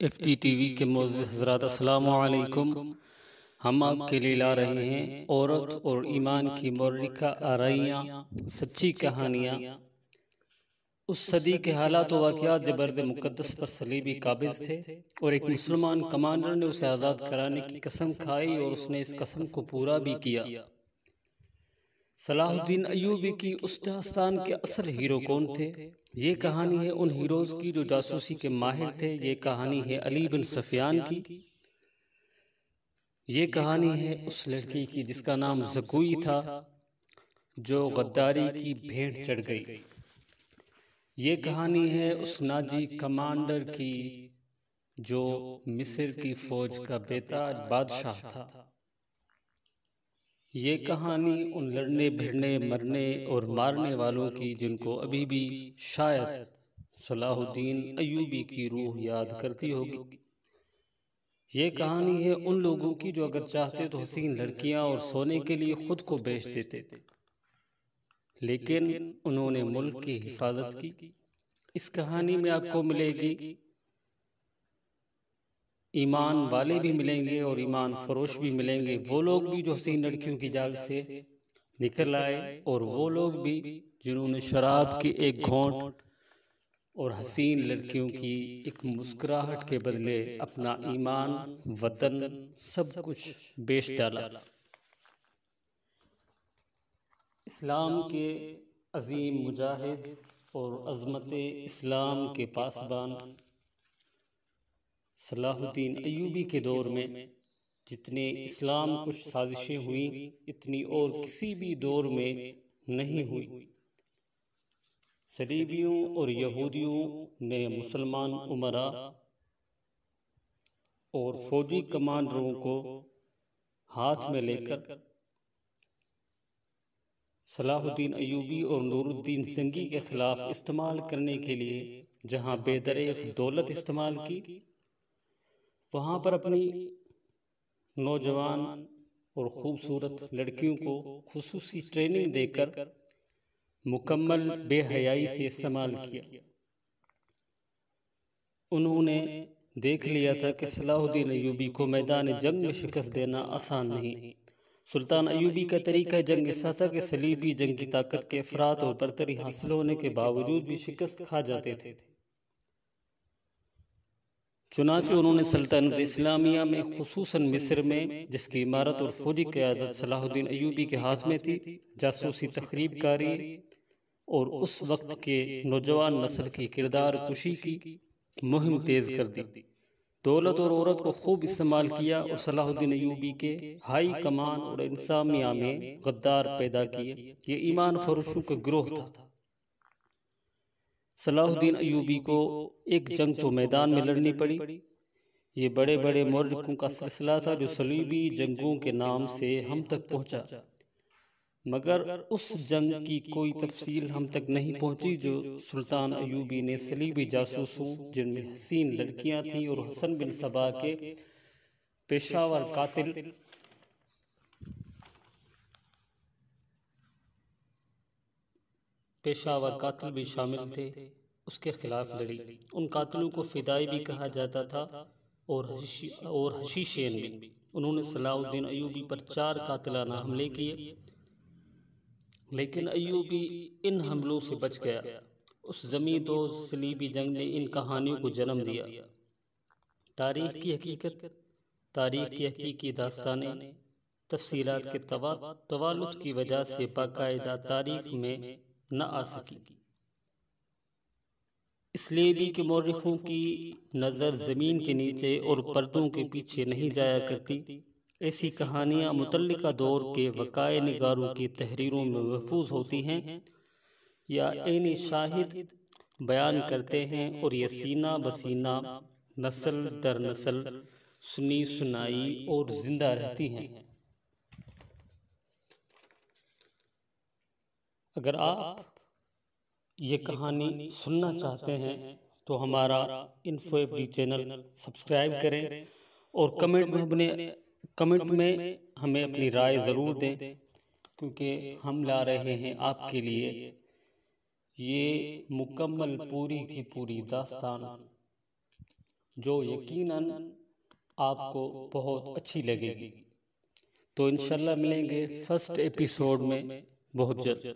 FTTV के मोअज़्ज़िज़ हज़रात अस्सलामु अलैकुम। हम आपके लिए ला रहे हैं औरत और ईमान की मुर्रिका आराइयाँ, सच्ची कहानियाँ, उस सदी के हालात व वाक़यात जब अर्ज़ मुक़द्दस पर सलीबी काबिज़ थे और एक मुसलमान कमांडर ने उसे आज़ाद कराने की कसम खाई और उसने इस कसम को पूरा भी किया। सलाहुद्दीन अय्यूबी की उस दास्तान के असल हीरो कौन थे? ये कहानी है उन हीरोज़ की जो जासूसी के माहिर थे। ये कहानी है अली बिन सफियान की। ये कहानी है उस लड़की की जिसका नाम ज़कुई था, जो गद्दारी की भेंट चढ़ गई। ये कहानी है उस नाजी कमांडर की जो मिस्र की फौज का बेताज बादशाह था। ये कहानी उन लड़ने भिड़ने मरने और मारने वालों की जिनको अभी भी शायद सलाहुद्दीन अय्यूबी की रूह याद करती होगी। ये कहानी है उन लोगों की जो अगर चाहते तो हसीन लड़कियां और सोने के लिए खुद को बेच देते, लेकिन उन्होंने मुल्क की हिफाजत की। इस कहानी में आपको मिलेगी ईमान वाले भी मिलेंगे और ईमान फरोश भी मिलेंगे। वो लोग भी जो हसीन लड़कियों की जाल से निकल आए और वो लोग भी जिन्होंने शराब की एक घोंट और हसीन लड़कियों की एक मुस्कुराहट के बदले अपना ईमान, वतन, सब कुछ बेच डाला। इस्लाम के अजीम मुजाहिद और अज़मत इस्लाम के पासबान सलाहुद्दीन अय्यूबी के दौर में जितने इस्लाम कुछ साजिशें हुई, इतनी और किसी भी दौर में नहीं हुई। सलीबियों और यहूदियों ने मुसलमान उमरा और फौजी कमांडरों को हाथ में लेकर सलाहुद्दीन अय्यूबी और नूरुद्दीन ज़ंगी के खिलाफ इस्तेमाल करने के लिए जहां बेदरेख दौलत इस्तेमाल की, वहाँ पर अपनी नौजवान और ख़ूबसूरत लड़कियों को खुसूसी ट्रेनिंग देकर मुकम्मल बेहयाई से इस्तेमाल किया। उन्होंने देख लिया था कि सलाहुद्दीन अय्यूबी को मैदान जंग में शिकस्त देना आसान नहीं। सुल्तान अय्यूबी का तरीका जंग ऐसा था कि सलीबी जंग की ताकत के अफराद और बरतरी हासिल होने के बावजूद भी शिकस्त खा जाते थे। चुनांचे उन्होंने सल्तनत इस्लामिया में खुसूसन मिस्र में, जिसकी इमारत और फौजी क़यादत सलाहुद्दीन अय्यूबी के हाथ में थी, जासूसी तखरीबकारी और उस वक्त के नौजवान नस्ल की किरदार कुशी की मुहिम तेज़ कर दी। दौलत और औरत को खूब इस्तेमाल किया और सलाहुद्दीन अय्यूबी के हाई कमान और इंसामिया में गद्दार पैदा किए। ये ईमान फरोशों का गिरोह था। सलाहुद्दीन अय्यूबी को एक जंग तो मैदान में लड़नी पड़ी। ये बड़े बड़े मुर्रिकों का सिलसिला था जो सलीबी जंगों के नाम से हम तक पहुंचा, मगर उस जंग की कोई तफसील हम तक नहीं पहुंची जो सुल्तान अय्यूबी ने सलीबी जासूसों, जिनमें हसीन लड़कियां थीं, और हसन बिन सबा के पेशावर कातिल भी शामिल थे, उसके खिलाफ लड़ी। उन कातिलों को फिदाई भी कहा जाता था और हशीशेन भी। उन्होंने सलाहुद्दीन अय्यूबी पर 4 कातिलाना हमले किए, लेकिन अय्यूबी इन हमलों से बच गया। उस ज़मींदोज़ सलीबी जंग ने इन कहानियों को जन्म दिया। तारीख़ की हकीकत, तारीख़ की हकीकी दास्तानें तफसीलात के तवालुद की वजह से बाकायदा तारीख़ में न आ सकी, इसलिए भी कि मौरिखों की नज़र ज़मीन के नीचे और पर्दों के पीछे नहीं जाया करती। ऐसी कहानियाँ मुतल्लिका दौर के वक़ाए निगारों की तहरीरों में महफूज होती हैं या ऐनी शाहिद बयान करते हैं, और ये सीना बसीना नस्ल दर नस्ल सुनी सुनाई और ज़िंदा रहती हैं। अगर आप ये कहानी सुनना चाहते हैं तो हमारा इन्फो FD चैनल सब्सक्राइब करें और कमेंट में हमें अपनी राय ज़रूर दें, क्योंकि हम ला रहे हैं आपके लिए ये मुकम्मल पूरी की पूरी दास्तान जो यकीनन आपको बहुत अच्छी लगेगी। तो इंशाल्लाह मिलेंगे फर्स्ट एपिसोड में बहुत जल्द।